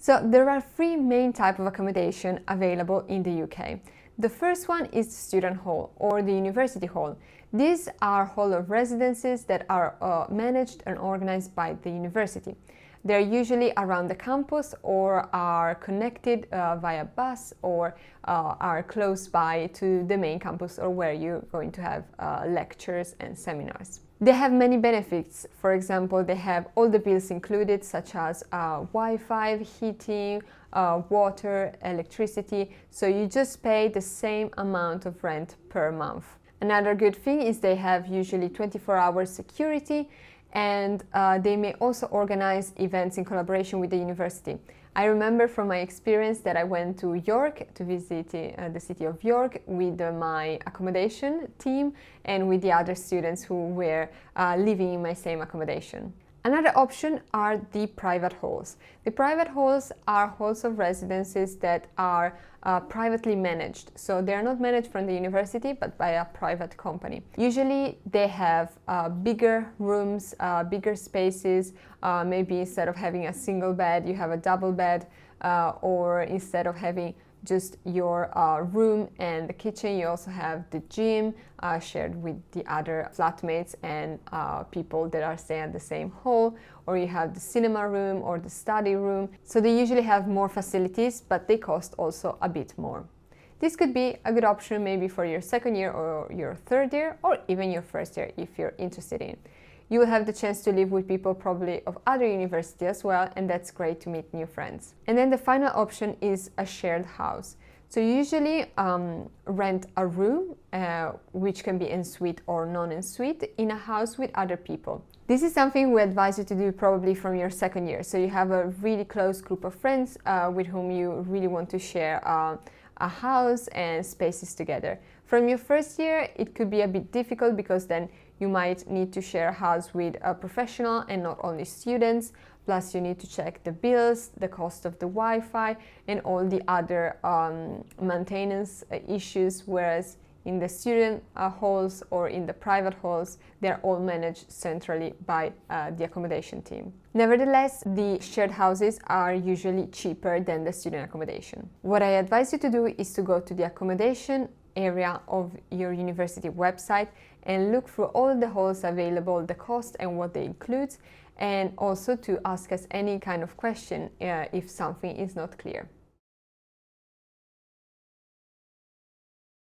So there are three main types of accommodation available in the UK. The first one is student hall or the university hall. These are hall of residences that are managed and organized by the university. They're usually around the campus or are connected via bus or are close by to the main campus or where you're going to have lectures and seminars. They have many benefits. For example, they have all the bills included, such as Wi-Fi, heating, water, electricity, so you just pay the same amount of rent per month. Another good thing is they have usually 24-hour security, and they may also organize events in collaboration with the university. I remember from my experience that I went to York to visit the city of York with my accommodation team and with the other students who were living in my same accommodation. Another option are the private halls. The private halls are halls of residences that are privately managed. So they are not managed from the university, but by a private company. Usually they have bigger rooms, bigger spaces. Maybe instead of having a single bed, you have a double bed, or instead of having just your room and the kitchen, you also have the gym shared with the other flatmates and people that are staying at the same hall, or you have the cinema room or the study room. So they usually have more facilities, but they cost also a bit more. This could be a good option maybe for your second year or your third year, or even your first year if you're interested in. You will have the chance to live with people probably of other universities as well, and that's great to meet new friends. And then the final option is a shared house. So you usually rent a room, which can be en suite or non-en suite, in a house with other people. This is something we advise you to do probably from your second year. So you have a really close group of friends with whom you really want to share a house and spaces together. From your first year, it could be a bit difficult because then you might need to share a house with a professional and not only students. Plus you need to check the bills, the cost of the Wi-Fi and all the other maintenance issues, whereas in the student halls or in the private halls, they're all managed centrally by the accommodation team. Nevertheless, the shared houses are usually cheaper than the student accommodation. What I advise you to do is to go to the accommodation area of your university website and look through all the halls available, the cost and what they include, and also to ask us any kind of question if something is not clear.